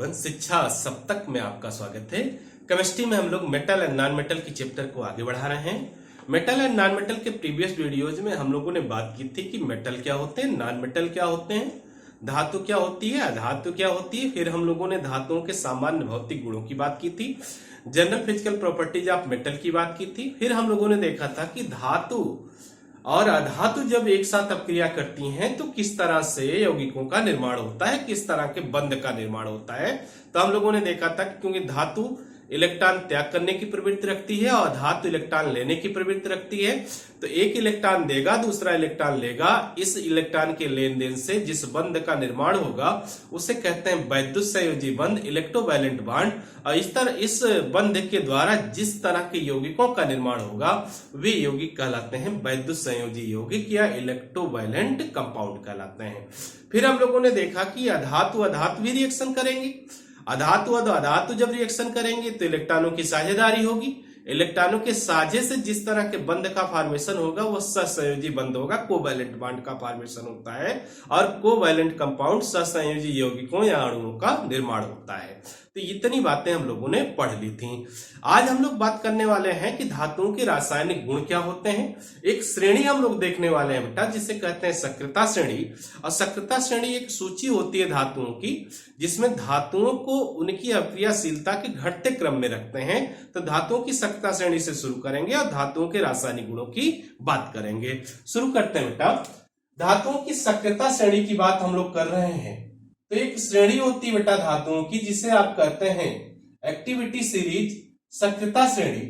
Everyone, शिक्षा सप्तक में आपका स्वागत है। केमिस्ट्री में हम लोग मेटल एंड नॉन मेटल की चैप्टर को आगे बढ़ा रहे हैं। मेटल एंड नॉन मेटल के प्रीवियस वीडियोज में हम लोगों ने बात की थी कि मेटल क्या होते हैं, नॉन मेटल क्या होते हैं, धातु क्या होती है, अधातु क्या होती है। फिर हम लोगों ने धातुओं के सामान्य भौतिक गुणों की बात की थी, general physical properties of metal की बात की थी। फिर हम लोगों ने देखा था कि धातु और अधातु जब एक साथ अपक्रिया करती हैं तो किस तरह से यौगिकों का निर्माण होता है, किस तरह के बंध का निर्माण होता है। तो हम लोगों ने देखा था कि क्योंकि धातु इलेक्ट्रॉन त्याग करने की प्रवृत्ति रखती है और धातु इलेक्ट्रॉन लेने की प्रवृत्ति रखती है, तो एक इलेक्ट्रॉन देगा दूसरा इलेक्ट्रॉन लेगा, इस इलेक्ट्रॉन के लेन देन से जिस बंध का निर्माण होगा उसे कहते हैं वैद्युत संयोजी बंध, इलेक्ट्रोवैलेंट बॉन्ड। और इस बंध के द्वारा जिस तरह के यौगिकों का निर्माण होगा वे यौगिक कहलाते हैं वैद्युत संयोजी यौगिक या इलेक्ट्रोवैलेंट कंपाउंड कहलाते हैं। फिर हम लोगों ने देखा कि अधातु अधातु भी रिएक्शन करेंगे। अधातु और अधातु जब रिएक्शन करेंगे तो इलेक्ट्रॉनों की साझेदारी होगी। इलेक्ट्रॉनों के साझे से जिस तरह के बंध का फॉर्मेशन होगा वह सहसंयोजी बंध होगा, कोवैलेंट बॉन्ड का फॉर्मेशन होता है। और कोवैलेंट कंपाउंड सहसंयोजी यौगिकों या अणुओं का निर्माण होता है। तो इतनी बातें हम लोगों ने पढ़ ली थी। आज हम लोग बात करने वाले हैं कि धातुओं के रासायनिक गुण क्या होते हैं। एक श्रेणी हम लोग देखने वाले हैं बेटा, जिसे कहते हैं सक्रियता श्रेणी। और सक्रियता श्रेणी एक सूची होती है धातुओं की, जिसमें धातुओं को उनकी अक्रियाशीलता के घटते क्रम में रखते हैं। तो धातुओं की सक्रियता श्रेणी से शुरू करेंगे और धातुओं के रासायनिक गुणों की बात करेंगे। शुरू करते हैं बेटा। धातुओं की सक्रियता श्रेणी की बात हम लोग कर रहे हैं। तो एक श्रेणी होती है बेटा धातुओं की, जिसे आप कहते हैं एक्टिविटी सीरीज, सक्रियता श्रेणी।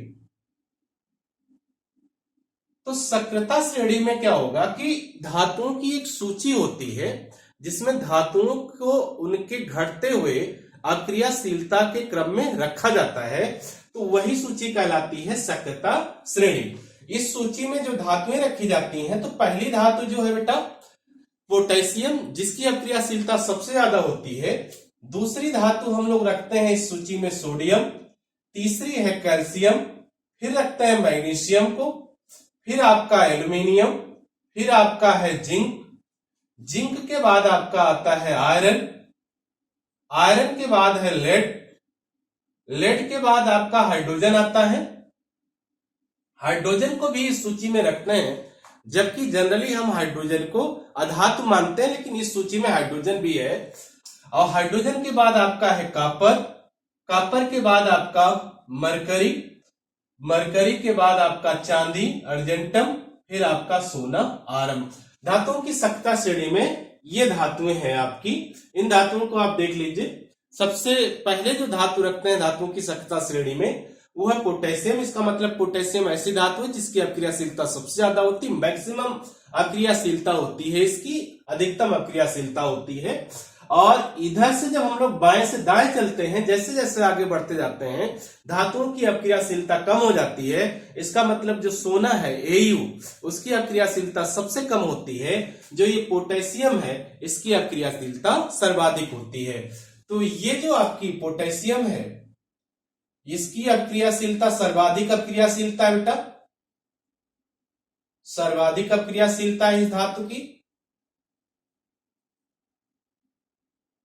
तो सक्रियता श्रेणी में क्या होगा कि धातुओं की एक सूची होती है जिसमें धातुओं को उनके घटते हुए अक्रियाशीलता के क्रम में रखा जाता है। तो वही सूची कहलाती है सक्रियता श्रेणी। इस सूची में जो धातुएं रखी जाती हैं, तो पहली धातु जो है बेटा पोटेशियम, जिसकी अक्रियाशीलता सबसे ज्यादा होती है। दूसरी धातु हम लोग रखते हैं इस सूची में सोडियम। तीसरी है कैल्शियम। फिर रखते हैं मैग्नीशियम को। फिर आपका एल्यूमिनियम। फिर आपका है जिंक। जिंक के बाद आपका आता है आयरन। आयरन के बाद है लेड। लेड के बाद आपका हाइड्रोजन आता है। हाइड्रोजन को भी इस सूची में रखते हैं, जबकि जनरली हम हाइड्रोजन को अधातु मानते हैं, लेकिन इस सूची में हाइड्रोजन भी है। और हाइड्रोजन के बाद आपका है कॉपर। कॉपर के बाद आपका मरकरी। मरकरी के बाद आपका चांदी, अर्जेंटम। फिर आपका सोना, आरम। धातुओं की सक्रियता श्रेणी में ये धातुएं हैं आपकी। इन धातुओं को आप देख लीजिए। सबसे पहले जो धातु रखते हैं धातुओं की सक्रियता श्रेणी में वो है पोटेशियम। इसका मतलब पोटेशियम ऐसी धातु है जिसकी अक्रियाशीलता सबसे ज्यादा होती है, मैक्सिमम अक्रियाशीलता होती है, इसकी अधिकतम अक्रियाशीलता होती है। और इधर से जब हम लोग बाएं से दाएं चलते हैं, जैसे जैसे आगे बढ़ते जाते हैं धातुओं की अक्रियाशीलता कम हो जाती है। इसका मतलब जो सोना है Au, उसकी अक्रियाशीलता सबसे कम होती है। जो ये पोटेशियम है इसकी अक्रियाशीलता सर्वाधिक होती है। तो ये जो आपकी पोटेशियम है इसकी अक्रियाशीलता सर्वाधिक अक्रियाशीलता है बेटा, सर्वाधिक अक्रियाशीलता है इस धातु की।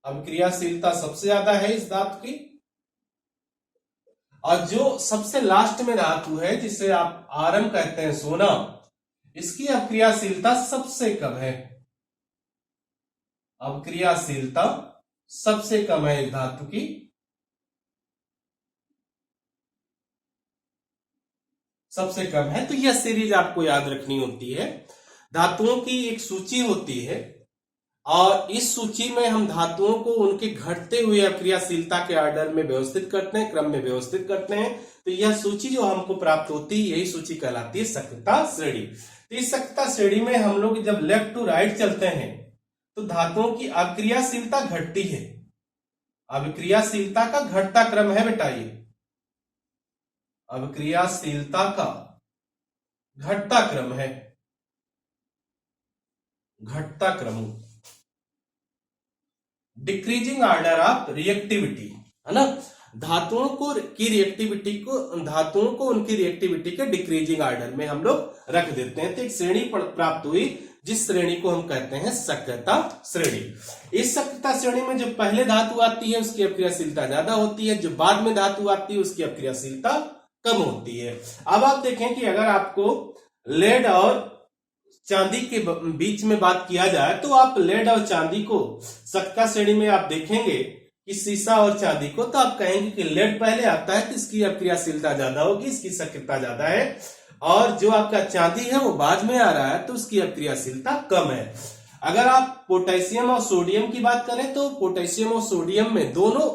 अक्रियाशीलता सबसे ज्यादा है इस धातु की। और जो सबसे लास्ट में धातु है जिसे आप आरम कहते हैं, सोना, इसकी अक्रियाशीलता सबसे कम है। अक्रियाशीलता सबसे कम है इस धातु की। सबसे कम है। तो यह सीरीज आपको याद रखनी होती है। धातुओं की एक सूची होती है और इस सूची में हम धातुओं को उनके घटते हुए अक्रियाशीलता के ऑर्डर में व्यवस्थित करते हैं, क्रम में व्यवस्थित करते हैं। तो यह सूची जो हमको प्राप्त होती है यही सूची कहलाती है सक्रियता श्रेणी। तो इस सक्रियता श्रेणी में हम लोग जब लेफ्ट टू राइट चलते हैं तो धातुओं की अक्रियाशीलता घटती है। अक्रियाशीलता का घटता क्रम है बेटा ये। अक्रियाशीलता का घटता क्रम है, घटता क्रम। डिक्रीजिंग ऑर्डर ऑफ रिएक्टिविटी, है ना। धातुओं को उनकी रिएक्टिविटी के डिक्रीजिंग ऑर्डर में हम लोग रख देते हैं। तो एक श्रेणी प्राप्त हुई जिस श्रेणी को हम कहते हैं सक्रियता श्रेणी। इस सक्रियता श्रेणी में जो पहले धातु आती है उसकी अपक्रियाशीलता ज्यादा होती है, जो बाद में धातु आती है उसकी अपक्रियाशीलता कम होती है। अब आप देखें कि अगर आपको लेड और चांदी के बीच में बात किया जाए तो आप लेड और चांदी को सक्रियता श्रेणी में आप देखेंगे कि शीशा और चांदी को, तो आप कहेंगे कि लेड पहले आता है तो इसकी अपक्रियाशीलता ज्यादा होगी, इसकी सक्रियता ज्यादा है, और जो आपका चांदी है वो बाद में आ रहा है तो उसकी अपक्रियाशीलता कम है। अगर आप पोटेशियम और सोडियम की बात करें तो पोटेशियम और सोडियम में दोनों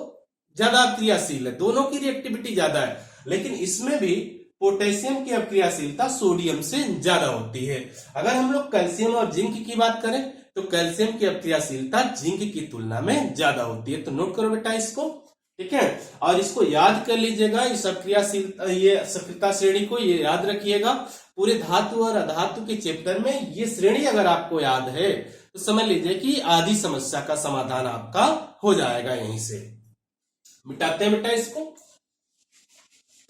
ज्यादा अपक्रियाशील है, दोनों की रिएक्टिविटी ज्यादा है, लेकिन इसमें भी पोटेशियम की अपक्रियाशीलता सोडियम से ज्यादा होती है। अगर हम लोग कैल्शियम और जिंक की बात करें तो कैल्शियम की अपक्रियाशीलता जिंक की तुलना में ज्यादा होती है। तो नोट करो बेटा इसको, ठीक है, और इसको याद कर लीजिएगा, इस अपक्रियाशीलता ये सक्रियता श्रेणी को ये याद रखिएगा। पूरे धातु और अधातु के चैप्टर में ये श्रेणी अगर आपको याद है तो समझ लीजिए कि आधी समस्या का समाधान आपका हो जाएगा यहीं से। मिटाते हैं बेटा इसको।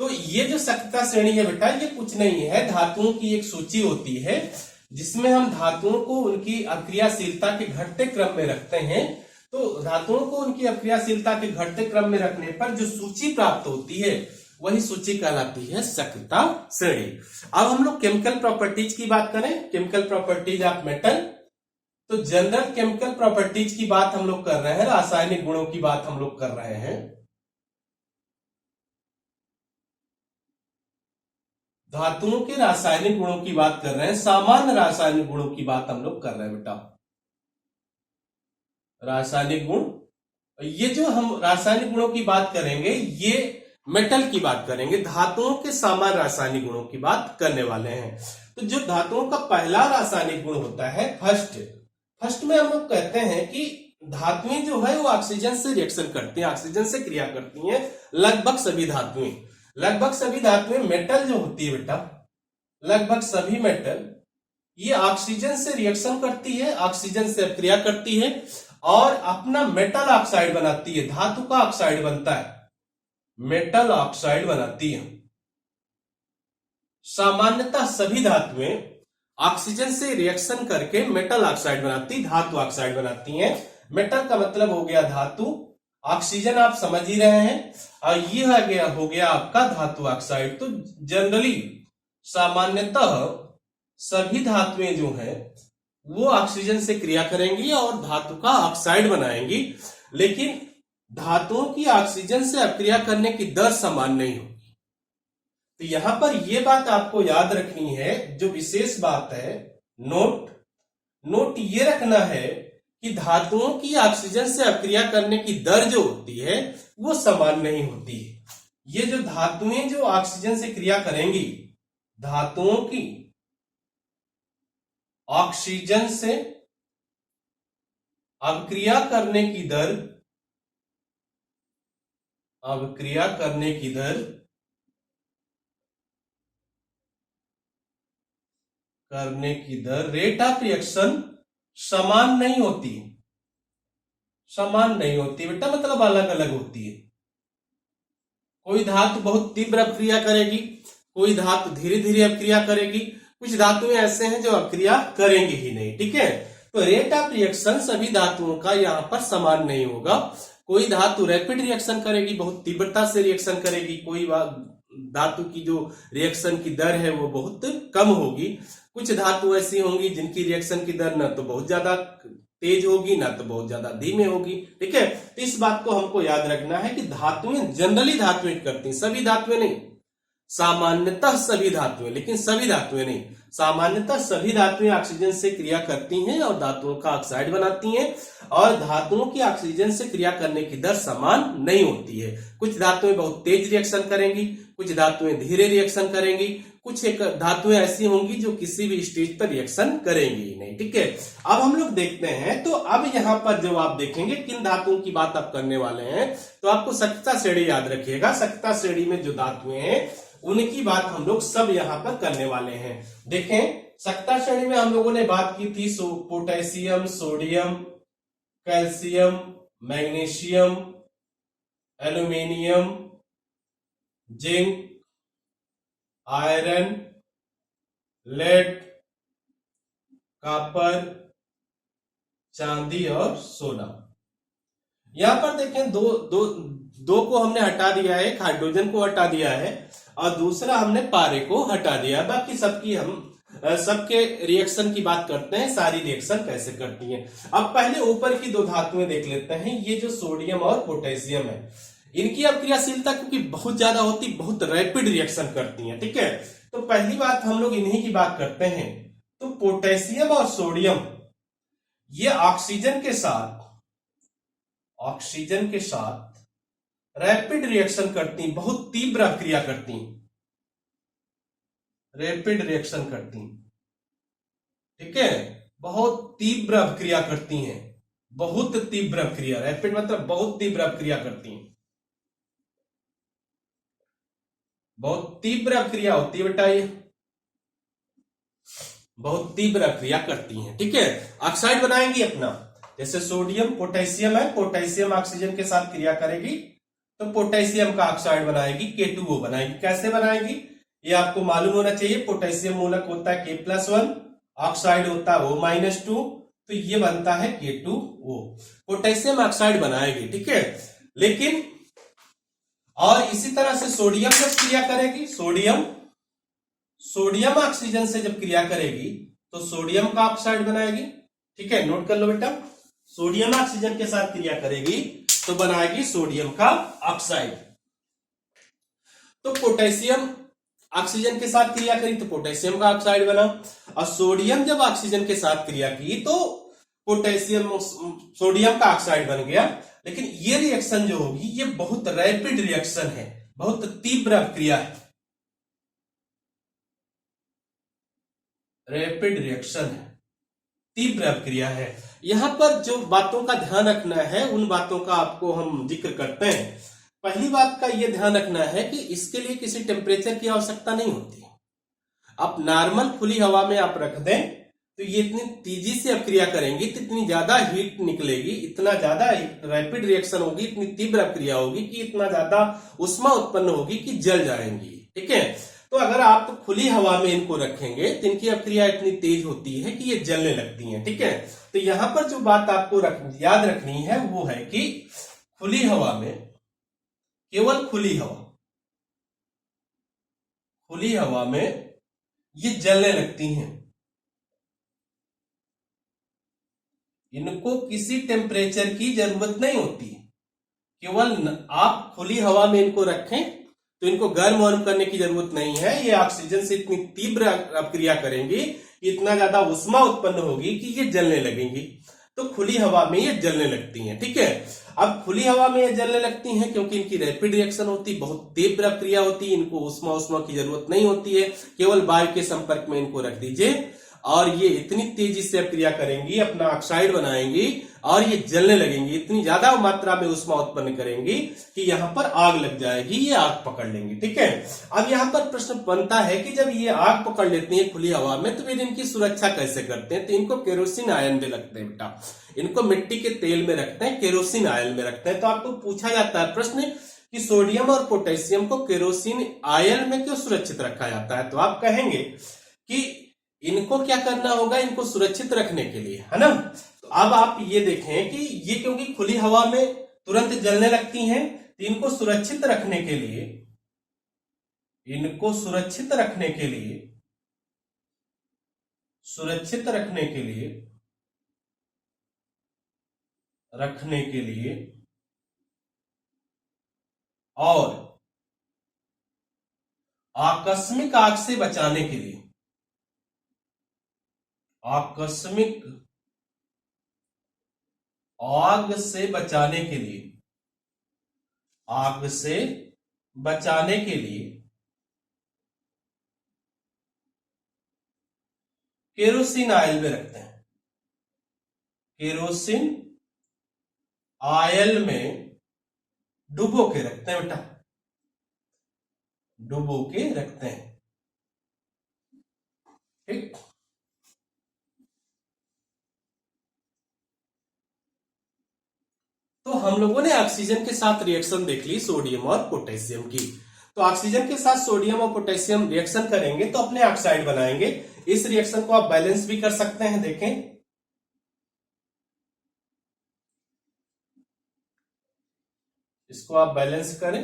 तो ये जो सक्रियता श्रेणी है बेटा, ये कुछ नहीं है, धातुओं की एक सूची होती है जिसमें हम धातुओं को उनकी अपक्रियाशीलता के घटते क्रम में रखते हैं। तो धातुओं को उनकी अपक्रियाशीलता के घटते क्रम में रखने पर जो सूची प्राप्त होती है वही सूची कहलाती है सक्रियता श्रेणी। अब हम लोग केमिकल प्रॉपर्टीज की बात करें, केमिकल प्रॉपर्टीज ऑफ मेटल, तो जनरल केमिकल प्रॉपर्टीज की बात हम लोग कर रहे हैं, रासायनिक गुणों की बात हम लोग कर रहे हैं। धातुओं के रासायनिक गुणों की बात कर रहे हैं, सामान्य रासायनिक गुणों की बात हम लोग कर रहे हैं बेटा। रासायनिक गुण, ये जो हम रासायनिक गुणों की बात करेंगे ये मेटल की बात करेंगे, धातुओं के सामान्य रासायनिक गुणों की बात करने वाले हैं। तो जो धातुओं का पहला रासायनिक गुण होता है फर्स्ट में हम लोग कहते हैं कि धातुएं जो है वो ऑक्सीजन से रिएक्शन करती हैं, ऑक्सीजन से क्रिया करती हैं। लगभग सभी धातुएं मेटल जो होती है बेटा, लगभग सभी मेटल ये ऑक्सीजन से रिएक्शन करती है, ऑक्सीजन से क्रिया करती है और अपना मेटल ऑक्साइड बनाती है, धातु का ऑक्साइड बनता है, मेटल ऑक्साइड बनाती है। सामान्यतः सभी धातुएं ऑक्सीजन से रिएक्शन करके मेटल ऑक्साइड बनाती, धातु ऑक्साइड बनाती हैं। मेटल का मतलब हो गया धातु, ऑक्सीजन आप समझ ही रहे हैं, और ये हो गया आपका धातु ऑक्साइड। तो जनरली सामान्यतः सभी धातुएं जो है वो ऑक्सीजन से क्रिया करेंगी और धातु का ऑक्साइड बनाएंगी, लेकिन धातुओं की ऑक्सीजन से अपक्रिया करने की दर समान नहीं होगी। तो यहां पर यह बात आपको याद रखनी है, जो विशेष बात है, नोट ये रखना है कि धातुओं की ऑक्सीजन से अपक्रिया करने की दर जो होती है वो समान नहीं होती है। ये जो धातुएं जो ऑक्सीजन से क्रिया करेंगी, धातुओं की ऑक्सीजन से अपक्रिया करने की दर, रेट ऑफ रिएक्शन समान नहीं होती बेटा, मतलब अलग अलग होती है। कोई धातु बहुत तीव्र अपक्रिया करेगी, कोई धातु धीरे धीरे अपक्रिया करेगी, कुछ धातुएं ऐसे हैं जो अपक्रिया करेंगी ही नहीं, ठीक है। तो रेट ऑफ रिएक्शन सभी धातुओं का यहाँ पर समान नहीं होगा। कोई धातु रैपिड रिएक्शन करेगी, बहुत तीव्रता से रिएक्शन करेगी, कोई धातु की जो रिएक्शन की दर है वो बहुत कम होगी। कुछ धातु ऐसी होंगी जिनकी रिएक्शन की दर ना तो बहुत ज्यादा तेज होगी ना तो बहुत ज्यादा धीमे होगी, ठीक है। तो इस बात को हमको याद रखना है कि धातुएं जनरली धातुएं करती हैं, सभी धातुएं नहीं, सामान्यतः सभी धातुएं, लेकिन सभी धातुएं नहीं, सामान्यतः सभी धातुएं ऑक्सीजन से क्रिया करती हैं और धातुओं का ऑक्साइड बनाती हैं, और धातुओं की ऑक्सीजन से क्रिया करने की दर समान नहीं होती है। कुछ धातुएं बहुत तेज रिएक्शन करेंगी, कुछ धातुएं धीरे रिएक्शन करेंगी, कुछ एक धातुएं ऐसी होंगी जो किसी भी स्टेज पर रिएक्शन करेंगी ही नहीं, ठीक है। अब हम लोग देखते हैं, तो अब यहाँ पर जब आप देखेंगे किन धातुओं की बात आप करने वाले हैं, तो आपको सक्रियता श्रेणी याद रखिएगा। सक्रियता श्रेणी में जो धातुएं हैं उनकी बात हम लोग सब यहाँ पर करने वाले हैं। देखें, सक्रियता श्रेणी में हम लोगों ने बात की थी potassium, sodium, calcium, magnesium, aluminium, zinc, iron, lead, copper, चांदी और सोना। यहां पर देखें दो दो दो को हमने हटा दिया है, एक हाइड्रोजन को हटा दिया है और दूसरा हमने पारे को हटा दिया है। बाकी सबकी हम सबके रिएक्शन की बात करते हैं, सारी रिएक्शन कैसे करती हैं। अब पहले ऊपर की दो धातुएं देख लेते हैं। ये जो सोडियम और पोटेशियम है, इनकी अब क्रियाशीलता क्योंकि बहुत ज्यादा होती, बहुत रैपिड रिएक्शन करती हैं, ठीक है। तो पहली बात हम लोग इन्हीं की बात करते हैं। तो पोटेशियम और सोडियम ये ऑक्सीजन के साथ रैपिड रिएक्शन करती, बहुत तीव्र अभिक्रिया करती, रैपिड रिएक्शन करती, ठीक है। बहुत तीव्र अभिक्रिया करती हैं, बहुत तीव्र अभिक्रिया, रैपिड मतलब बहुत तीव्र अभिक्रिया करती हैं, बहुत तीव्र अभिक्रिया होती है बेटा, ये बहुत तीव्र अभिक्रिया करती हैं, ठीक है। ऑक्साइड बनाएंगी अपना, जैसे सोडियम पोटेशियम है, पोटेशियम ऑक्सीजन के साथ क्रिया करेगी तो पोटेशियम का ऑक्साइड बनाएगी, K2O बनाएगी। कैसे बनाएगी ये आपको मालूम होना चाहिए। पोटेशियम मूलक होता है K+1, ऑक्साइड होता है O-2, तो ये बनता है K2O। पोटेशियम ऑक्साइड बनाएगी, ठीक है। लेकिन और इसी तरह से सोडियम जब क्रिया करेगी, सोडियम ऑक्सीजन से जब क्रिया करेगी तो सोडियम का ऑक्साइड बनाएगी, ठीक है। नोट कर लो बेटा, सोडियम ऑक्सीजन के साथ क्रिया करेगी तो बनाएगी सोडियम का ऑक्साइड। तो पोटेशियम ऑक्सीजन के साथ क्रिया करी तो पोटेशियम का ऑक्साइड बना, और सोडियम जब ऑक्सीजन के साथ क्रिया की तो सोडियम का ऑक्साइड बन गया। लेकिन ये रिएक्शन जो होगी ये बहुत रैपिड रिएक्शन है, बहुत तीव्र अभिक्रिया है, रैपिड रिएक्शन है, तीव्र अभिक्रिया है। यहां पर जो बातों का ध्यान रखना है उन बातों का आपको हम जिक्र करते हैं। पहली बात का यह ध्यान रखना है कि इसके लिए किसी टेम्परेचर की आवश्यकता नहीं होती। आप नॉर्मल खुली हवा में आप रख दें तो ये इतनी तेजी से अभिक्रिया करेंगी तो इतनी ज्यादा हीट निकलेगी, इतना ज्यादा रैपिड रिएक्शन होगी, इतनी तीव्र अभिक्रिया होगी कि इतना ज्यादा उष्मा उत्पन्न होगी कि जल जाएंगी, ठीक है। तो अगर आप खुली हवा में इनको रखेंगे तो इनकी अभिक्रिया इतनी तेज होती है कि ये जलने लगती हैं, ठीक है। तो यहां पर जो बात आपको याद रखनी है वो है कि खुली हवा में, केवल खुली हवा में ये जलने लगती हैं। इनको किसी टेम्परेचर की जरूरत नहीं होती, केवल आप खुली हवा में इनको रखें तो इनको गर्म वर्म करने की जरूरत नहीं है। ये ऑक्सीजन से इतनी तीव्र अभिक्रिया करेंगी, इतना ज्यादा उष्मा उत्पन्न होगी कि ये जलने लगेंगी। तो खुली हवा में ये जलने लगती हैं, ठीक है। अब खुली हवा में ये जलने लगती हैं क्योंकि इनकी रैपिड रिएक्शन होती, बहुत तीव्र अभिक्रिया होती, इनको उष्मा की जरूरत नहीं होती है, केवल वायु के संपर्क में इनको रख दीजिए और ये इतनी तेजी से अभिक्रिया करेंगी, अपना ऑक्साइड बनाएंगी और ये जलने लगेंगी, इतनी ज्यादा मात्रा में उष्मा उत्पन्न करेंगी कि यहां पर आग लग जाएगी, ये आग पकड़ लेंगी, ठीक है। अब यहां पर प्रश्न बनता है कि जब ये आग पकड़ लेती है खुली हवा में तो फिर इनकी सुरक्षा कैसे करते हैं। तो इनको केरोसिन आयन में लगते हैं बेटा, इनको मिट्टी के तेल में रखते हैं, केरोसिन आयन में रखते हैं। तो आपको पूछा जाता है प्रश्न कि सोडियम और पोटेशियम को केरोसिन आयन में क्यों सुरक्षित रखा जाता है। तो आप कहेंगे कि इनको क्या करना होगा, इनको सुरक्षित रखने के लिए, है ना। तो अब आप ये देखें कि ये क्योंकि खुली हवा में तुरंत जलने लगती हैं, तो इनको सुरक्षित रखने के लिए, और आकस्मिक आग से बचाने के लिए, आकस्मिक आग से बचाने के लिए केरोसिन आयल में रखते हैं, केरोसिन आयल में डुबो के रखते हैं बेटा, डुबो के रखते हैं, ठीक। तो हम लोगों ने ऑक्सीजन के साथ रिएक्शन देख ली सोडियम और पोटेशियम की। तो ऑक्सीजन के साथ सोडियम और पोटेशियम रिएक्शन करेंगे तो अपने ऑक्साइड बनाएंगे। इस रिएक्शन को आप बैलेंस भी कर सकते हैं। देखें, इसको आप बैलेंस करें,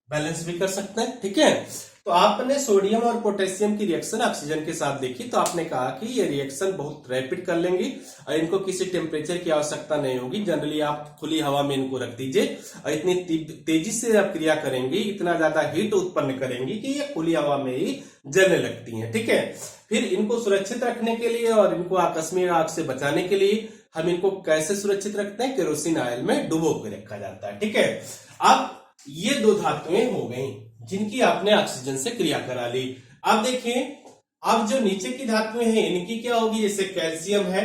बैलेंस भी कर सकते हैं। ठीक है, तो आपने सोडियम और पोटेशियम की रिएक्शन ऑक्सीजन के साथ देखी, तो आपने कहा कि ये रिएक्शन बहुत रैपिड कर लेंगी और इनको किसी टेम्परेचर की आवश्यकता नहीं होगी। जनरली आप खुली हवा में इनको रख दीजिए और इतनी तेजी से आप क्रिया करेंगी, इतना ज्यादा हीट उत्पन्न करेंगी कि ये खुली हवा में ही जलने लगती हैं। ठीक है, फिर इनको सुरक्षित रखने के लिए और इनको आकस्मिक आग से बचाने के लिए हम इनको कैसे सुरक्षित रखते हैं? केरोसिन ऑयल में डुबो के रखा जाता है। ठीक है, अब ये दो धातुएं हो गई जिनकी आपने ऑक्सीजन से क्रिया करा ली। अब देखिए, अब जो नीचे की धातुएं हैं इनकी क्या होगी? जैसे कैल्शियम है,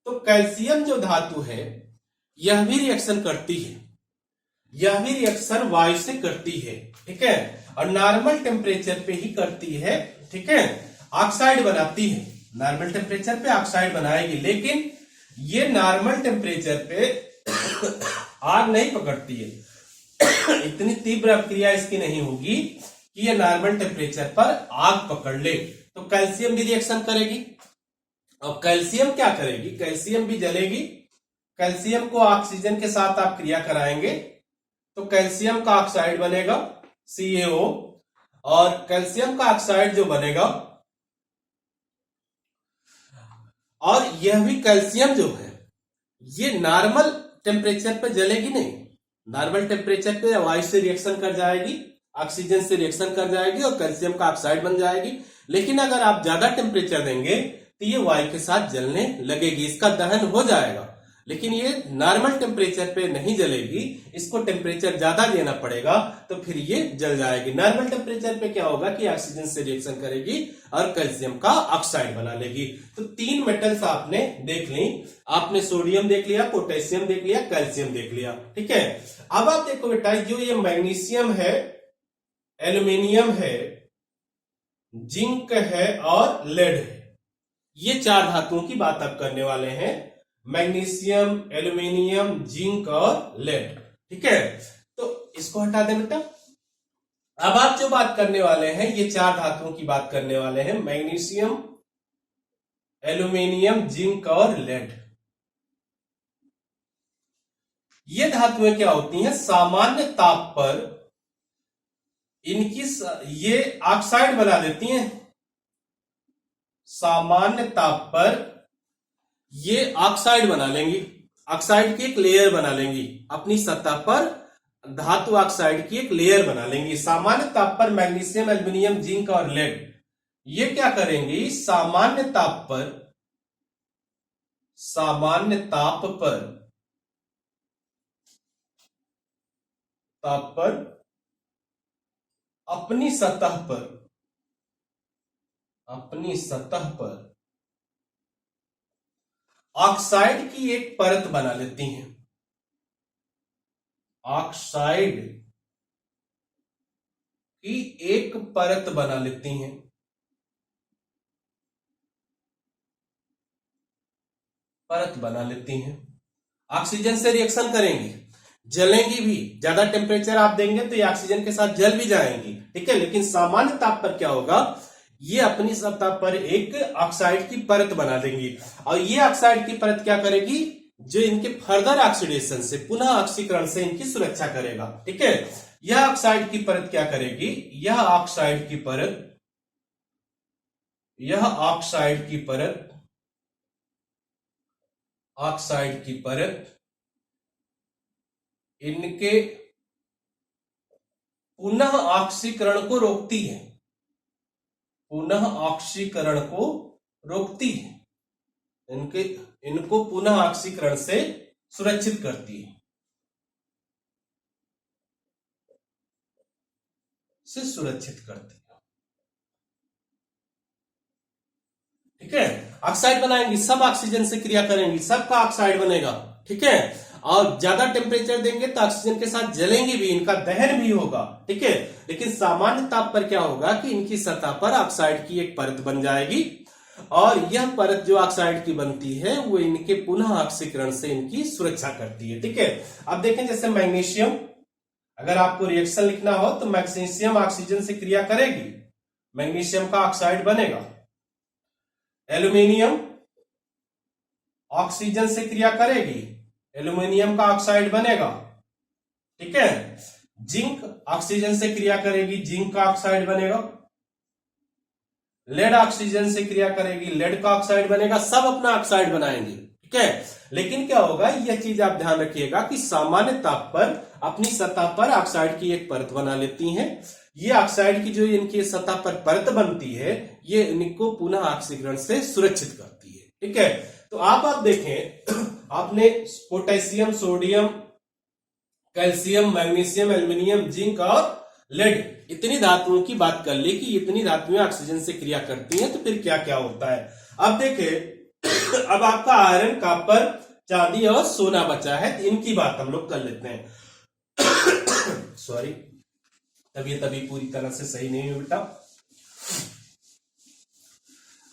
तो कैल्शियम जो धातु है यह भी रिएक्शन करती है, यह भी रिएक्शन वायु से करती है। ठीक है, और नॉर्मल टेम्परेचर पे ही करती है। ठीक है, ऑक्साइड बनाती है, नॉर्मल टेम्परेचर पे ऑक्साइड बनाएगी, लेकिन ये नॉर्मल टेम्परेचर पे आग नहीं पकड़ती है। इतनी तीव्र क्रिया इसकी नहीं होगी कि ये नॉर्मल टेम्परेचर पर आग पकड़ ले। तो कैल्शियम भी रिएक्शन करेगी, और कैल्शियम क्या करेगी? कैल्शियम भी जलेगी। कैल्शियम को ऑक्सीजन के साथ आप क्रिया कराएंगे तो कैल्शियम का ऑक्साइड बनेगा CaO, और कैल्शियम का ऑक्साइड जो बनेगा, और यह भी कैल्शियम जो है ये नॉर्मल टेम्परेचर पर जलेगी नहीं, नॉर्मल टेम्परेचर पे वायु से रिएक्शन कर जाएगी, ऑक्सीजन से रिएक्शन कर जाएगी और कैल्शियम का ऑक्साइड बन जाएगी। लेकिन अगर आप ज्यादा टेम्परेचर देंगे तो ये वायु के साथ जलने लगेगी, इसका दहन हो जाएगा, लेकिन ये नॉर्मल टेम्परेचर पे नहीं जलेगी, इसको टेम्परेचर ज्यादा देना पड़ेगा तो फिर ये जल जाएगी। नॉर्मल टेम्परेचर पे क्या होगा कि ऑक्सीजन से रिएक्शन करेगी और कैल्शियम का ऑक्साइड बना लेगी। तो 3 मेटल्स आपने देख ली, आपने सोडियम देख लिया, पोटेशियम देख लिया, कैल्शियम देख लिया। ठीक है, अब आप देखो बेटा, जो ये मैग्नीशियम है, एल्यूमिनियम है, जिंक है और लेड है, ये 4 धातुओं की बात आप करने वाले हैं। मैग्नीशियम, एल्यूमिनियम, जिंक और लेड। ठीक है, तो इसको हटा दें बेटा। अब आप जो बात करने वाले हैं ये 4 धातुओं की बात करने वाले हैं, मैग्नीशियम, एल्यूमिनियम, जिंक और लेड। ये धातुएं क्या होती हैं? सामान्य ताप पर इनकी ये ऑक्साइड बना देती हैं। सामान्य ताप पर ये ऑक्साइड बना लेंगी, ऑक्साइड की एक लेयर बना लेंगी, अपनी सतह पर धातु ऑक्साइड की एक लेयर बना लेंगी। सामान्य ताप पर मैग्नीशियम, एल्यूमिनियम, जिंक और लेड ये क्या करेंगी? सामान्य ताप पर, सामान्य ताप पर अपनी सतह पर ऑक्साइड की एक परत बना लेती हैं। ऑक्साइड की एक परत बना लेती हैं। परत बना लेती हैं, ऑक्सीजन से रिएक्शन करेंगी, जलेंगी भी। ज्यादा टेम्परेचर आप देंगे तो ये ऑक्सीजन के साथ जल भी जाएंगी। ठीक है, लेकिन सामान्य ताप पर क्या होगा? ये अपनी सतह पर एक ऑक्साइड की परत बना देंगी, और ये ऑक्साइड की परत क्या करेगी? जो इनके फर्दर ऑक्सीडेशन से, पुनः ऑक्सीकरण से इनकी सुरक्षा करेगा। ठीक है, यह ऑक्साइड की परत क्या करेगी? यह ऑक्साइड की परत इनके पुनः ऑक्सीकरण को रोकती है, पुनः ऑक्सीकरण को रोकती है, इनको पुनः ऑक्सीकरण से सुरक्षित करती है, ठीक है। ऑक्साइड बनाएंगी, सब ऑक्सीजन से क्रिया करेंगी, सबका ऑक्साइड बनेगा। ठीक है, और ज्यादा टेम्परेचर देंगे तो ऑक्सीजन के साथ जलेंगे भी, इनका दहन भी होगा। ठीक है, लेकिन सामान्य ताप पर क्या होगा कि इनकी सतह पर ऑक्साइड की एक परत बन जाएगी, और यह परत जो ऑक्साइड की बनती है वो इनके पुनः ऑक्सीकरण से इनकी सुरक्षा करती है। ठीक है, अब देखें जैसे मैग्नीशियम, अगर आपको रिएक्शन लिखना हो तो मैग्नीशियम ऑक्सीजन से क्रिया करेगी, मैग्नीशियम का ऑक्साइड बनेगा। एल्यूमिनियम ऑक्सीजन से क्रिया करेगी, एल्यूमिनियम का ऑक्साइड बनेगा। ठीक है। जिंक ऑक्सीजन से क्रिया करेगी, जिंक का ऑक्साइड बनेगा। लेड ऑक्सीजन से क्रिया करेगी, लेड का ऑक्साइड बनेगा। सब अपना ऑक्साइड बनाएंगे। ठीक है। लेकिन क्या होगा, यह चीज आप ध्यान रखिएगा कि सामान्य ताप पर अपनी सतह पर ऑक्साइड की एक परत बना लेती हैं। ये ऑक्साइड की जो इनकी सतह पर परत बनती है, ये इनको पुनः ऑक्सीकरण से सुरक्षित करती है। ठीक है। तो आप देखें, आपने potassium, sodium, calcium, magnesium, aluminium, zinc और लेड इतनी धातुओं की बात कर ली कि इतनी धातुएं ऑक्सीजन से क्रिया करती हैं। तो फिर क्या क्या होता है, अब देखें। अब आपका आयरन, कॉपर, चांदी और सोना बचा है, इनकी बात हम लोग कर लेते हैं। सॉरी, तबीयत अभी पूरी तरह से सही नहीं है बेटा।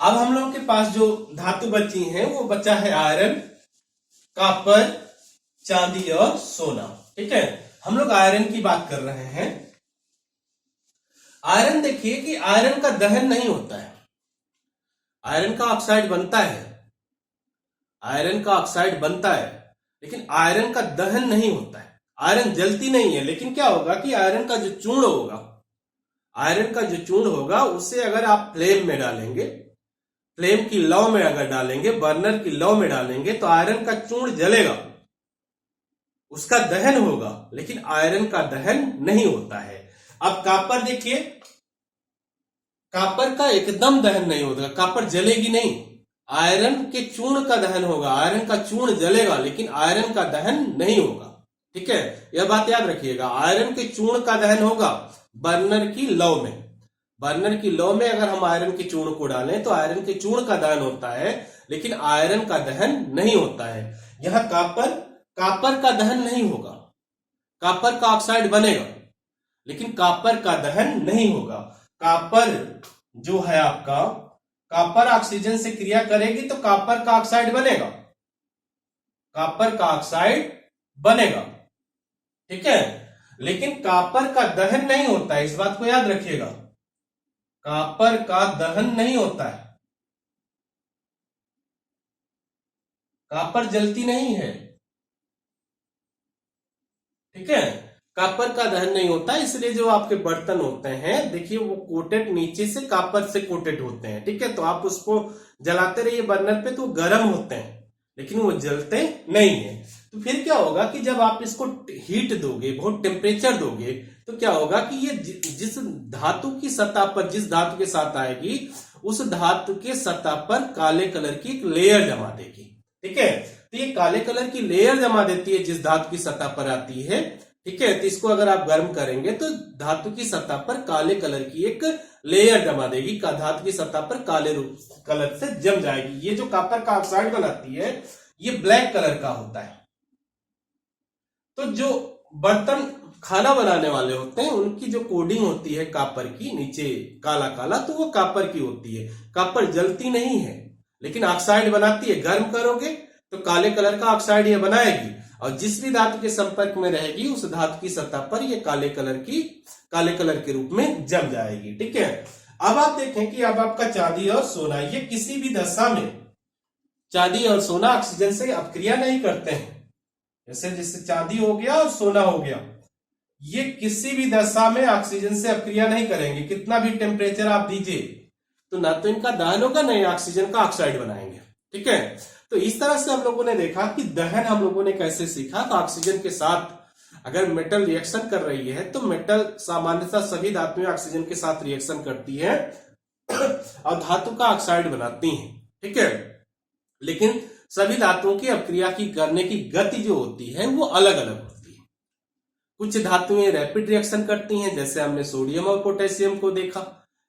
अब हम लोग के पास जो धातु बची हैं वो बचा है आयरन, कॉपर, चांदी और सोना। ठीक है। हम लोग आयरन की बात कर रहे हैं। आयरन देखिए कि आयरन का दहन नहीं होता है, आयरन का ऑक्साइड बनता है, आयरन का ऑक्साइड बनता है, लेकिन आयरन का दहन नहीं होता है। आयरन जलती नहीं है, लेकिन क्या होगा कि आयरन का जो चूर्ण होगा, आयरन का जो चूर्ण होगा उसे अगर आप फ्लेम में डालेंगे, फ्लेम की लौ में अगर डालेंगे, बर्नर की लौ में डालेंगे, तो आयरन का चूर्ण जलेगा, उसका दहन होगा, लेकिन आयरन का दहन नहीं होता है। अब कॉपर देखिए, कॉपर का एकदम दहन नहीं होगा, कॉपर जलेगी नहीं, आयरन के चूर्ण का दहन होगा, आयरन का चूर्ण जलेगा, लेकिन आयरन का दहन नहीं होगा। ठीक है। यह बात याद रखिएगा, आयरन के चूर्ण का दहन होगा बर्नर की लौ में। बर्नर की लौ में अगर हम आयरन के चूर्ण को डालें तो आयरन के चूर्ण का दहन होता है, लेकिन आयरन का दहन नहीं होता है। यह कॉपर का दहन नहीं होगा, कॉपर का ऑक्साइड बनेगा, लेकिन कॉपर का दहन नहीं होगा। कॉपर जो है आपका, कॉपर ऑक्सीजन से क्रिया करेगी तो कॉपर का ऑक्साइड बनेगा, कॉपर का ऑक्साइड बनेगा। ठीक है। लेकिन कॉपर का दहन नहीं होता है, इस बात को याद रखिएगा, कॉपर का दहन नहीं होता है, कॉपर जलती नहीं है। ठीक है। कॉपर का दहन नहीं होता, इसलिए जो आपके बर्तन होते हैं देखिए वो कोटेड, नीचे से कॉपर से कोटेड होते हैं। ठीक है। तो आप उसको जलाते रहिए बर्नर पे तो गर्म होते हैं, लेकिन वो जलते नहीं है। तो फिर क्या होगा कि जब आप इसको हीट दोगे, बहुत टेम्परेचर दोगे, तो क्या होगा कि ये जिस धातु की सतह पर, जिस धातु के साथ आएगी, उस धातु के सतह पर काले कलर की एक लेयर जमा देगी। ठीक है। तो ये काले कलर की लेयर जमा देती है जिस धातु की सतह पर आती है। ठीक है। तो इसको अगर आप गर्म करेंगे तो धातु की सतह पर काले कलर की एक लेयर जमा देगी, धातु की सतह पर काले कलर से जम जाएगी। ये जो कॉपर का ऑक्साइड बनाती है ये ब्लैक कलर का होता है। तो जो बर्तन खाना बनाने वाले होते हैं उनकी जो कोडिंग होती है कॉपर की, नीचे काला काला, तो वो कॉपर की होती है। कॉपर जलती नहीं है, लेकिन ऑक्साइड बनाती है। गर्म करोगे तो काले कलर का ऑक्साइड ये बनाएगी, और जिस भी धातु के संपर्क में रहेगी उस धातु की सतह पर ये काले कलर के रूप में जम जाएगी। ठीक है। अब आप देखें कि अब आपका चांदी और सोना, ये किसी भी दशा में चांदी और सोना ऑक्सीजन से अपक्रिया नहीं करते हैं। जैसे चांदी हो गया और सोना हो गया, ये किसी भी दशा में ऑक्सीजन से अपक्रिया नहीं करेंगे। कितना भी टेम्परेचर आप दीजिए तो ना तो इनका दहन होगा, ना ऑक्सीजन का ऑक्साइड बनाएंगे। ठीक है। तो इस तरह से हम लोगों ने देखा कि दहन हम लोगों ने कैसे सीखा। तो ऑक्सीजन के साथ अगर मेटल रिएक्शन कर रही है तो मेटल सामान्यतः सभी धातुएं ऑक्सीजन के साथ रिएक्शन करती है और धातु का ऑक्साइड बनाती हैं। ठीक है। लेकिन सभी धातुओं की अपक्रिया की करने की गति जो होती है वो अलग अलग होती है। कुछ धातुएं रैपिड रिएक्शन करती हैं, जैसे हमने सोडियम और पोटेशियम को देखा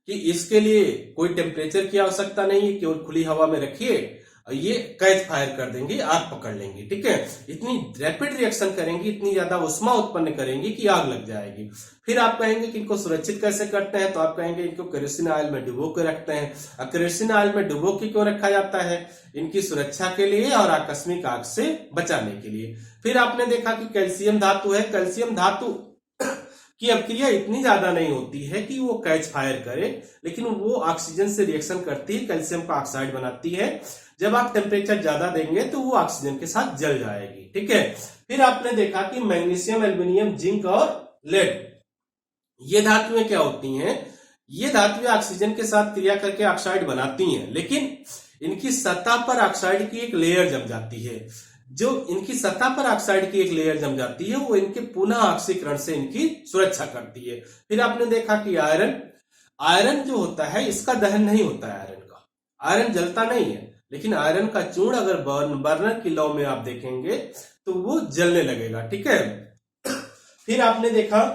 कि इसके लिए कोई टेम्परेचर की आवश्यकता नहीं है, केवल खुली हवा में रखिए और ये कैच फायर कर देंगी, आग पकड़ लेंगी। ठीक है। इतनी रैपिड रिएक्शन करेंगी, इतनी ज्यादा उष्मा उत्पन्न करेंगी कि आग लग जाएगी। फिर आप कहेंगे कि इनको सुरक्षित कैसे करते हैं, तो आप कहेंगे इनको केरोसिन ऑयल में डुबो के रखते हैं। और केरोसिन ऑयल में डुबो के क्यों रखा जाता है? इनकी सुरक्षा के लिए और आकस्मिक आग से बचाने के लिए। फिर आपने देखा कि कैल्शियम धातु है, कैल्शियम धातु कि अपक्रिया इतनी ज्यादा नहीं होती है कि वो कैच फायर करे, लेकिन वो ऑक्सीजन से रिएक्शन करती है, कैल्शियम का ऑक्साइड बनाती है। जब आप टेम्परेचर ज्यादा देंगे तो वो ऑक्सीजन के साथ जल जाएगी। ठीक है, फिर आपने देखा कि मैग्नीशियम, एल्युमिनियम, जिंक और लेड, ये धातुएं क्या होती हैं? ये धातुएं ऑक्सीजन के साथ क्रिया करके ऑक्साइड बनाती हैं, लेकिन इनकी सतह पर ऑक्साइड की एक लेयर जम जाती है। जो इनकी सतह पर ऑक्साइड की एक लेयर जम जाती है वो इनके पुनः ऑक्सीकरण से इनकी सुरक्षा करती है। फिर आपने देखा कि आयरन जो होता है इसका दहन नहीं होता है, आयरन जलता नहीं है, लेकिन आयरन का चूर्ण अगर बर्नर की लौ में आप देखेंगे तो वो जलने लगेगा। ठीक है, फिर आपने देखा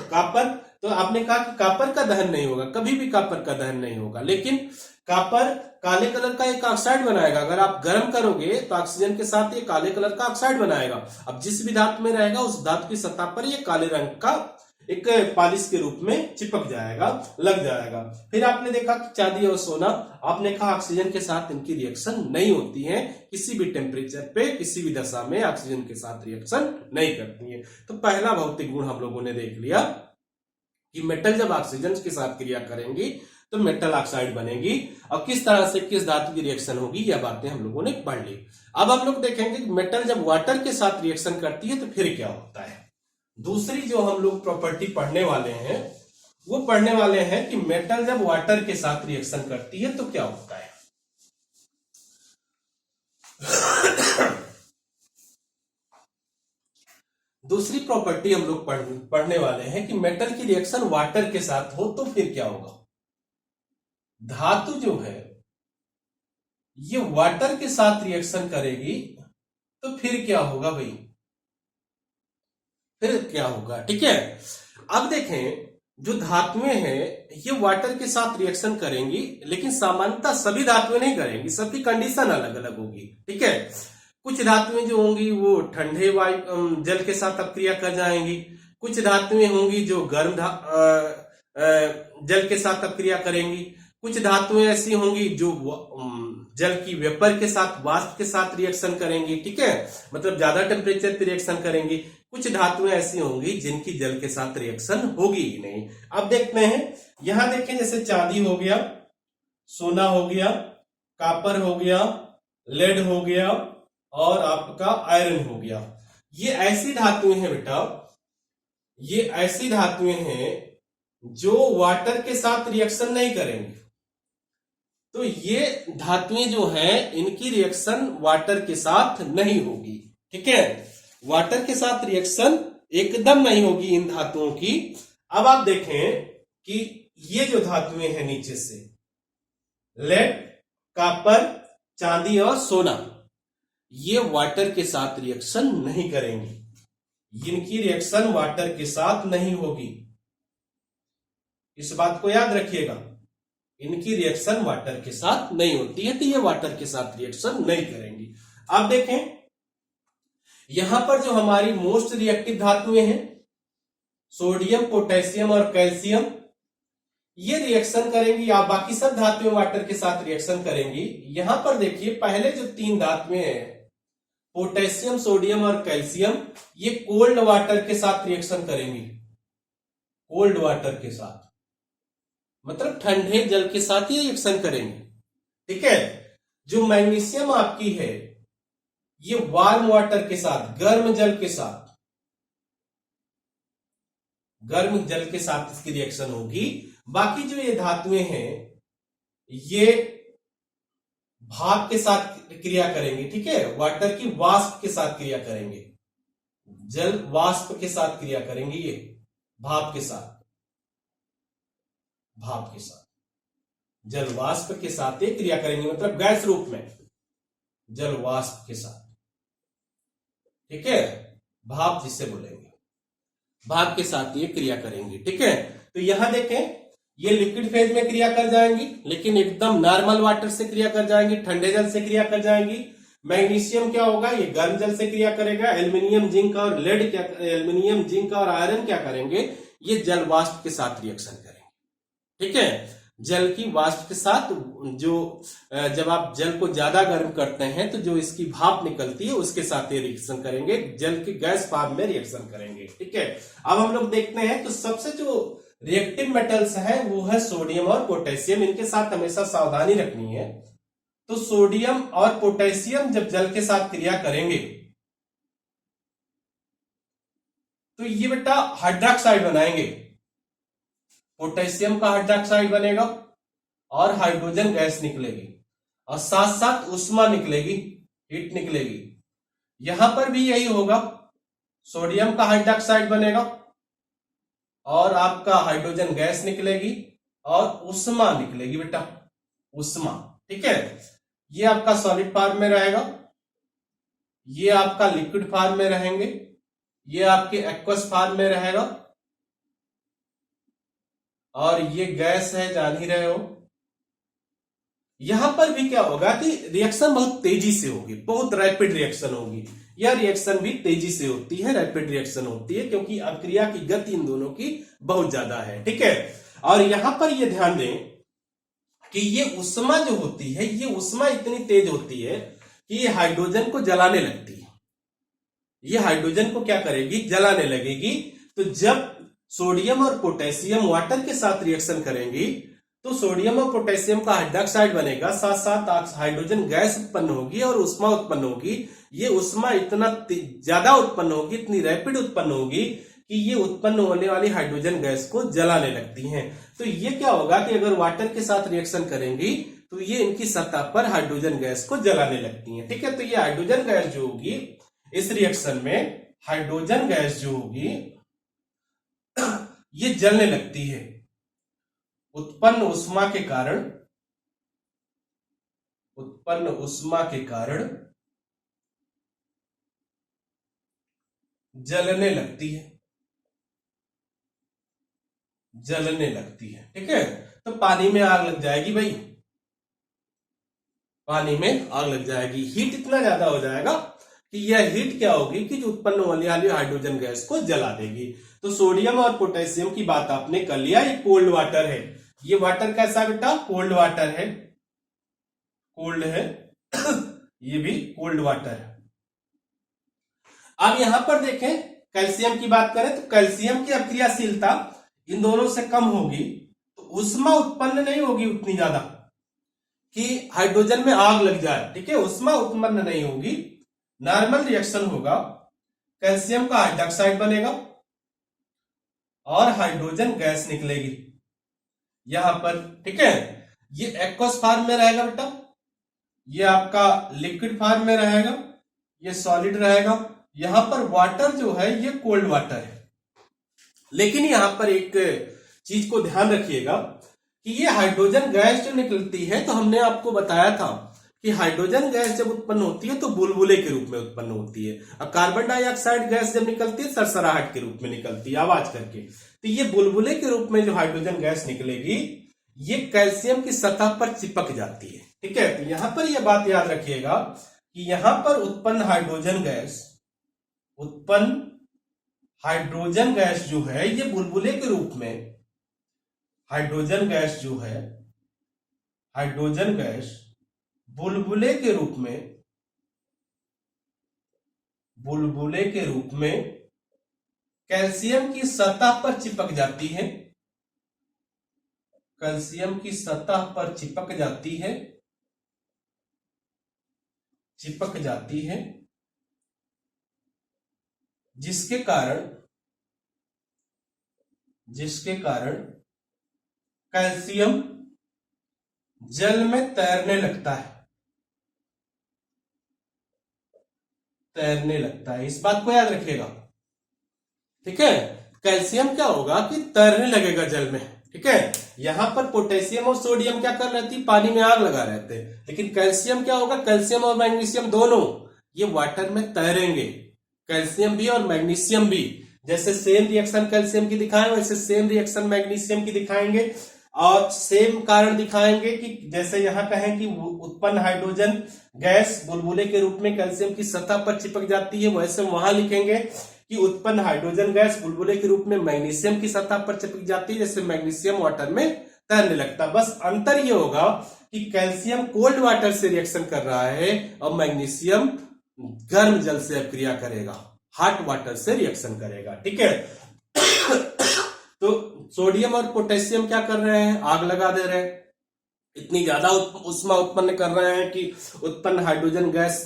कॉपर, तो आपने कहा कि कॉपर का दहन नहीं होगा, कभी भी कॉपर का दहन नहीं होगा, लेकिन कॉपर काले कलर का एक ऑक्साइड बनाएगा। अगर आप गर्म करोगे तो ऑक्सीजन के साथ ये काले कलर का ऑक्साइड बनाएगा। अब जिस भी धातु में रहेगा उस धातु की सतह पर ये काले रंग का एक पॉलिश के रूप में चिपक जाएगा, लग जाएगा। फिर आपने देखा कि चांदी और सोना, आपने कहा ऑक्सीजन के साथ इनकी रिएक्शन नहीं होती है, किसी भी टेम्परेचर पे किसी भी दशा में ऑक्सीजन के साथ रिएक्शन नहीं करती है। तो पहला भौतिक गुण हम लोगों ने देख लिया कि मेटल जब ऑक्सीजन के साथ क्रिया करेंगी तो मेटल ऑक्साइड बनेगी, और किस तरह से किस धातु की रिएक्शन होगी यह बातें हम लोगों ने पढ़ ली। अब हम लोग देखेंगे कि मेटल जब वाटर के साथ रिएक्शन करती है तो फिर क्या होता है। दूसरी जो हम लोग प्रॉपर्टी पढ़ने वाले हैं वो पढ़ने वाले हैं कि मेटल जब वाटर के साथ रिएक्शन करती है तो क्या होता है। दूसरी प्रॉपर्टी हम लोग पढ़ने वाले हैं कि मेटल की रिएक्शन वाटर के साथ हो तो फिर क्या होगा। धातु जो है ये वाटर के साथ रिएक्शन करेगी तो फिर क्या होगा भाई, फिर क्या होगा। ठीक है, अब देखें जो धातुएं हैं ये वाटर के साथ रिएक्शन करेंगी, लेकिन सामान्यतः सभी धातुएं नहीं करेंगी, सबकी कंडीशन अलग अलग होगी। ठीक है, कुछ धातुएं जो होंगी वो ठंडे वायु जल के साथ अपक्रिया कर जाएंगी, कुछ धातुएं होंगी जो गर्म जल के साथ अपक्रिया करेंगी, कुछ धातुएं ऐसी होंगी जो जल की वेपर के साथ, वाष्प के साथ रिएक्शन करेंगी। ठीक है, मतलब ज्यादा टेम्परेचर पे रिएक्शन करेंगी। कुछ धातुएं ऐसी होंगी जिनकी जल के साथ रिएक्शन होगी ही नहीं। अब देखते हैं, यहां देखें जैसे चांदी हो गया, सोना हो गया, कॉपर हो गया, लेड हो गया और आपका आयरन हो गया। ये ऐसी धातुएं हैं बेटा, ये ऐसी धातुएं हैं जो वाटर के साथ रिएक्शन नहीं करेंगी। तो ये धातुएं जो हैं इनकी रिएक्शन वाटर के साथ नहीं होगी। ठीक है, वाटर के साथ रिएक्शन एकदम नहीं होगी इन धातुओं की। अब आप देखें कि ये जो धातुएं हैं नीचे से, लेड, कॉपर, चांदी और सोना, ये वाटर के साथ रिएक्शन नहीं करेंगी, इनकी रिएक्शन वाटर के साथ नहीं होगी। इस बात को याद रखिएगा, इनकी रिएक्शन वाटर के साथ नहीं होती है, तो ये वाटर के साथ रिएक्शन नहीं करेंगी। आप देखें यहां पर जो हमारी मोस्ट रिएक्टिव धातुएं हैं, सोडियम, पोटेशियम और कैल्शियम, ये रिएक्शन करेंगी। आप बाकी सब धातुएं वाटर के साथ रिएक्शन करेंगी। यहां पर देखिए पहले जो तीन धातुएं हैं, पोटेशियम, सोडियम और कैल्शियम, ये कोल्ड वाटर के साथ रिएक्शन करेंगी, कोल्ड वाटर के साथ, मतलब ठंडे जल के साथ ये रिएक्शन करेंगे। ठीक है, जो मैग्नीशियम आपकी है ये वार्म वाटर के साथ, गर्म जल के साथ, गर्म जल के साथ इसकी रिएक्शन होगी। बाकी जो ये धातुएं हैं ये भाप के साथ क्रिया करेंगे। ठीक है, वाटर की वाष्प के साथ क्रिया करेंगे, जल वाष्प के साथ क्रिया करेंगे, ये भाप के साथ, भाप के साथ, जल वाष्प के साथ ये क्रिया करेंगे, मतलब गैस रूप में जल वाष्प के साथ। ठीक है, भाप जिसे बोलेंगे, भाप के साथ ये क्रिया करेंगी। ठीक है, तो यहां देखें ये लिक्विड फेज में क्रिया कर जाएंगी, लेकिन एकदम नॉर्मल वाटर से क्रिया कर जाएंगी, ठंडे जल से क्रिया कर जाएंगी। मैग्नीशियम क्या होगा, ये गर्म जल से क्रिया करेगा। एल्युमिनियम, जिंक और लेड क्या, एल्युमिनियम, जिंक और आयरन क्या करेंगे, ये जल वाष्प के साथ रिएक्शन करेंगे। ठीक है, जल की वाष्प के साथ जो जब आप जल को ज्यादा गर्म करते हैं तो जो इसकी भाप निकलती है उसके साथ ये रिएक्शन करेंगे, जल की गैस फॉर्म में रिएक्शन करेंगे। ठीक है, अब हम लोग देखते हैं तो सबसे जो रिएक्टिव मेटल्स है वो है सोडियम और पोटेशियम। इनके साथ हमेशा सावधानी रखनी है। तो सोडियम और पोटेशियम जब जल के साथ क्रिया करेंगे तो ये बेटा हाइड्रोक्साइड बनाएंगे। पोटेशियम का हाइड्रोक्साइड बनेगा और हाइड्रोजन गैस निकलेगी और साथ साथ उष्मा निकलेगी, हीट निकलेगी। यहां पर भी यही होगा, सोडियम का हाइड्रोक्साइड बनेगा और आपका हाइड्रोजन गैस निकलेगी और उष्मा निकलेगी बेटा, उष्मा। ठीक है, ये आपका सॉलिड फॉर्म में रहेगा, ये आपका लिक्विड फॉर्म में रहेंगे, ये आपके एक्वस फॉर्म में रहेगा और ये गैस है, जान ही रहे हो। यहां पर भी क्या होगा कि रिएक्शन बहुत तेजी से होगी, बहुत रैपिड रिएक्शन होगी। यह रिएक्शन भी तेजी से होती है, रैपिड रिएक्शन होती है, क्योंकि अभिक्रिया की गति इन दोनों की बहुत ज्यादा है। ठीक है, और यहां पर यह ध्यान दें कि ये उष्मा जो होती है, ये उष्मा इतनी तेज होती है कि ये हाइड्रोजन को जलाने लगती है। ये हाइड्रोजन को क्या करेगी, जलाने लगेगी। तो जब सोडियम और पोटेशियम वाटर के साथ रिएक्शन करेंगी तो सोडियम और पोटेशियम का हाइड्रोक्साइड बनेगा, साथ साथ हाइड्रोजन गैस उत्पन्न होगी और उष्मा उत्पन्न होगी। ये उष्मा इतना ज्यादा उत्पन्न होगी, इतनी रैपिड उत्पन्न होगी कि ये उत्पन्न होने वाली हाइड्रोजन गैस को जलाने लगती हैं। तो ये क्या होगा कि अगर वाटर के साथ रिएक्शन करेंगी तो ये इनकी सतह पर हाइड्रोजन गैस को जलाने लगती हैं। ठीक है, तो ये हाइड्रोजन गैस जो होगी इस रिएक्शन में, हाइड्रोजन गैस जो होगी ये जलने लगती है उत्पन्न उष्मा के कारण, उत्पन्न उष्मा के कारण जलने लगती है, जलने लगती है। ठीक है, तो पानी में आग लग जाएगी भाई, पानी में आग लग जाएगी। हीट इतना ज्यादा हो जाएगा कि यह हीट क्या होगी कि जो उत्पन्न होने वाली हाइड्रोजन गैस को जला देगी। तो सोडियम और पोटेशियम की बात आपने कर लिया, ये कोल्ड वाटर है। ये वाटर कैसा बेटा, कोल्ड वाटर है, कोल्ड है ये भी कोल्ड वाटर है। अब यहां पर देखें, कैल्शियम की बात करें तो कैल्शियम की अभिक्रियाशीलता इन दोनों से कम होगी, तो उष्मा उत्पन्न नहीं होगी उतनी ज्यादा कि हाइड्रोजन में आग लग जाए। ठीक है, उष्मा उत्पन्न नहीं होगी, नॉर्मल रिएक्शन होगा। कैल्शियम का हाइड्रोक्साइड बनेगा और हाइड्रोजन गैस निकलेगी यहां पर। ठीक है, ये एक्वस फॉर्म में रहेगा बेटा, ये आपका लिक्विड फॉर्म में रहेगा, ये सॉलिड रहेगा। यहां पर वाटर जो है ये कोल्ड वाटर है। लेकिन यहां पर एक चीज को ध्यान रखिएगा कि ये हाइड्रोजन गैस जो निकलती है, तो हमने आपको बताया था कि हाइड्रोजन गैस जब उत्पन्न होती है तो बुलबुले के रूप में उत्पन्न होती है, और कार्बन डाइऑक्साइड गैस जब निकलती है सरसराहट के रूप में निकलती है, आवाज करके। तो ये बुलबुले के रूप में जो हाइड्रोजन गैस निकलेगी ये कैल्शियम की सतह पर चिपक जाती है। ठीक है, तो यहां पर यह बात याद रखिएगा कि यहां पर उत्पन्न हाइड्रोजन गैस, उत्पन्न हाइड्रोजन गैस जो है ये बुलबुले के रूप में, हाइड्रोजन गैस जो है, हाइड्रोजन गैस बुलबुले के रूप में, बुलबुले के रूप में कैल्शियम की सतह पर चिपक जाती है, कैल्शियम की सतह पर चिपक जाती है, चिपक जाती है, जिसके कारण कैल्शियम जल में तैरने लगता है, तैरने लगता है। इस बात को याद रखिएगा। ठीक है, कैल्शियम क्या होगा कि तैरने लगेगा जल में। ठीक है, यहां पर पोटेशियम और सोडियम क्या कर रहे थे, पानी में आग लगा रहे थे, लेकिन कैल्शियम क्या होगा, कैल्शियम और मैग्नीशियम दोनों ये वाटर में तैरेंगे, कैल्शियम भी और मैग्नीशियम भी। जैसे सेम रिएक्शन कैल्शियम की दिखाएं वैसे सेम रिएक्शन मैग्नीशियम की दिखाएंगे, और सेम कारण दिखाएंगे कि जैसे यहां कहें कि उत्पन्न हाइड्रोजन गैस बुलबुले के रूप में कैल्शियम की सतह पर चिपक जाती है, वैसे वहां लिखेंगे कि उत्पन्न हाइड्रोजन गैस बुलबुले के रूप में मैग्नीशियम की सतह पर चिपक जाती है, जैसे मैग्नीशियम वाटर में तैरने लगता। बस अंतर ये होगा कि कैल्शियम कोल्ड वाटर से रिएक्शन कर रहा है और मैग्नीशियम गर्म जल से अब क्रिया करेगा, हॉट वाटर से रिएक्शन करेगा। ठीक है। तो सोडियम और पोटेशियम क्या कर रहे हैं, आग लगा दे रहे हैं, इतनी ज्यादा ऊष्मा उत्पन्न कर रहे हैं कि उत्पन्न हाइड्रोजन गैस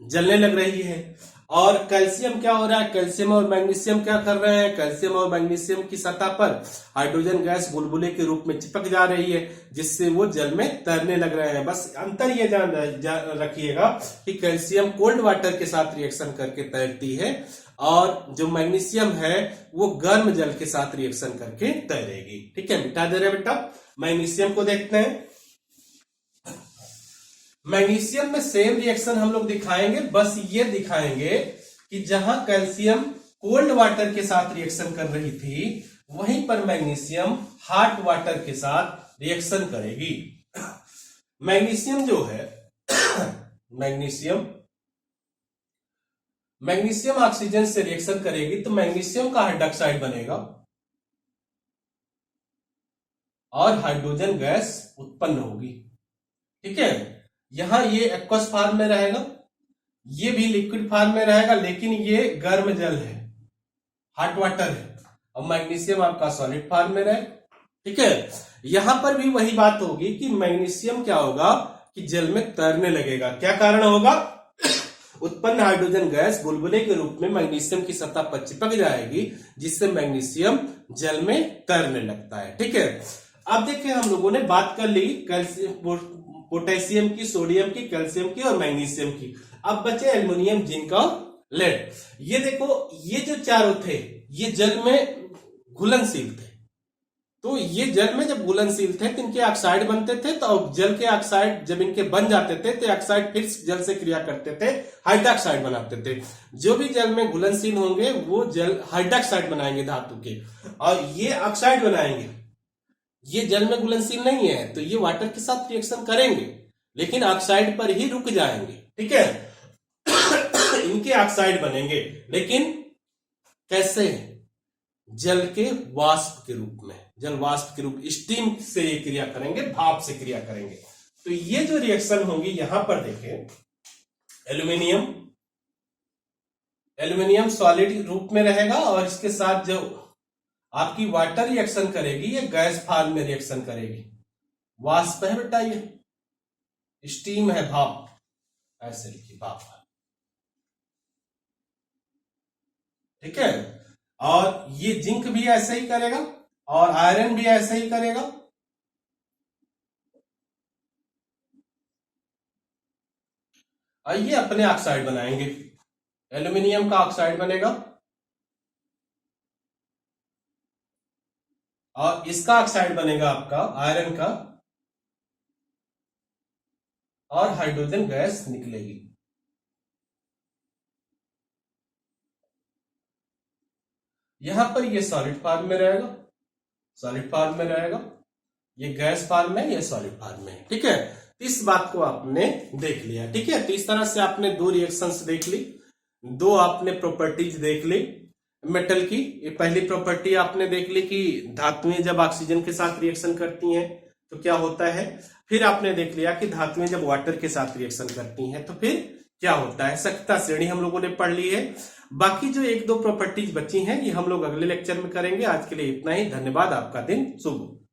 जलने लग रही है। और कैल्शियम क्या हो रहा है, कैल्शियम और मैग्नीशियम क्या कर रहे हैं, कैल्शियम और मैग्नीशियम की सतह पर हाइड्रोजन गैस बुलबुले के रूप में चिपक जा रही है, जिससे वो जल में तैरने लग रहे हैं। बस अंतर ये जान रखिएगा कि कैल्शियम कोल्ड वाटर के साथ रिएक्शन करके तैरती है और जो मैग्नीशियम है वो गर्म जल के साथ रिएक्शन करके तैरेगी। ठीक है, मिटा दे रहे बेटा। मैग्नीशियम को देखते हैं। मैग्नीशियम में सेम रिएक्शन हम लोग दिखाएंगे, बस ये दिखाएंगे कि जहां कैल्शियम कोल्ड वाटर के साथ रिएक्शन कर रही थी वहीं पर मैग्नीशियम हॉट वाटर के साथ रिएक्शन करेगी। मैग्नीशियम जो है मैग्नीशियम ऑक्सीजन से रिएक्शन करेगी तो मैग्नीशियम का हाइड्रोक्साइड बनेगा और हाइड्रोजन गैस उत्पन्न होगी। ठीक है, यहां ये एक्वस फॉर्म में रहेगा, ये भी लिक्विड फॉर्म में रहेगा, लेकिन ये गर्म जल है, हॉट वाटर है, और मैग्नीशियम आपका सॉलिड फॉर्म में रहे। ठीक है, यहां पर भी वही बात होगी कि मैग्नीशियम क्या होगा कि जल में तैरने लगेगा। क्या कारण होगा, उत्पन्न हाइड्रोजन गैस बुलबुले के रूप में मैग्नीशियम की सतह पर चिपक जाएगी, जिससे मैग्नीशियम जल में तैरने लगता है। ठीक है, अब देखिए हम लोगों ने बात कर ली कैल्शियम, पोटेशियम की, सोडियम की, कैल्शियम की और मैग्नीशियम की। अब बचे एल्युमिनियम, जिंक और लेड। ये देखो, ये जो चारों थे ये जल में घुलनशील थे, तो ये जल में जब घुलनशील थे तो इनके ऑक्साइड बनते थे, तो जल के ऑक्साइड जब इनके बन जाते थे तो ऑक्साइड फिर जल से क्रिया करते थे, हाइड्रोक्साइड बनाते थे। जो भी जल में घुलनशील होंगे वो जल हाइड्रोक्साइड बनाएंगे धातु के, और ये ऑक्साइड बनाएंगे। ये जल में घुलनशील नहीं है तो ये वाटर के साथ रिएक्शन करेंगे लेकिन ऑक्साइड पर ही रुक जाएंगे। ठीक है, इनके ऑक्साइड बनेंगे, लेकिन कैसे, जल के वाष्प के रूप में, जल वाष्प के रूप, स्टीम से ये क्रिया करेंगे, भाप से क्रिया करेंगे। तो ये जो रिएक्शन होंगी यहां पर देखें, एल्यूमिनियम सॉलिड रूप में रहेगा और इसके साथ जो आपकी वाटर रिएक्शन करेगी ये गैस फॉर्म में रिएक्शन करेगी। वाष्प है बेटा, ये स्टीम है, भाप, ऐसे लिखिए भाप। ठीक है, और ये जिंक भी ऐसे ही करेगा और आयरन भी ऐसे ही करेगा। और ये अपने ऑक्साइड बनाएंगे, एल्यूमिनियम का ऑक्साइड बनेगा और इसका ऑक्साइड बनेगा आपका आयरन का, और हाइड्रोजन गैस निकलेगी। यहां पर ये सॉलिड फॉर्म में रहेगा, सॉलिड फॉर्म में रहेगा, ये गैस फॉर्म में, ये सॉलिड फॉर्म में। ठीक है, इस बात को आपने देख लिया। ठीक है, तो इस तरह से आपने दो रिएक्शंस देख ली, दो आपने प्रॉपर्टीज देख ली मेटल की। ये पहली प्रॉपर्टी आपने देख ली कि धातुएं जब ऑक्सीजन के साथ रिएक्शन करती हैं तो क्या होता है। फिर आपने देख लिया कि धातुएं जब वाटर के साथ रिएक्शन करती हैं तो फिर क्या होता है। सक्रियता श्रेणी हम लोगों ने पढ़ ली है। बाकी जो एक दो प्रॉपर्टीज बची हैं ये हम लोग अगले लेक्चर में करेंगे। आज के लिए इतना ही, धन्यवाद, आपका दिन शुभ हो।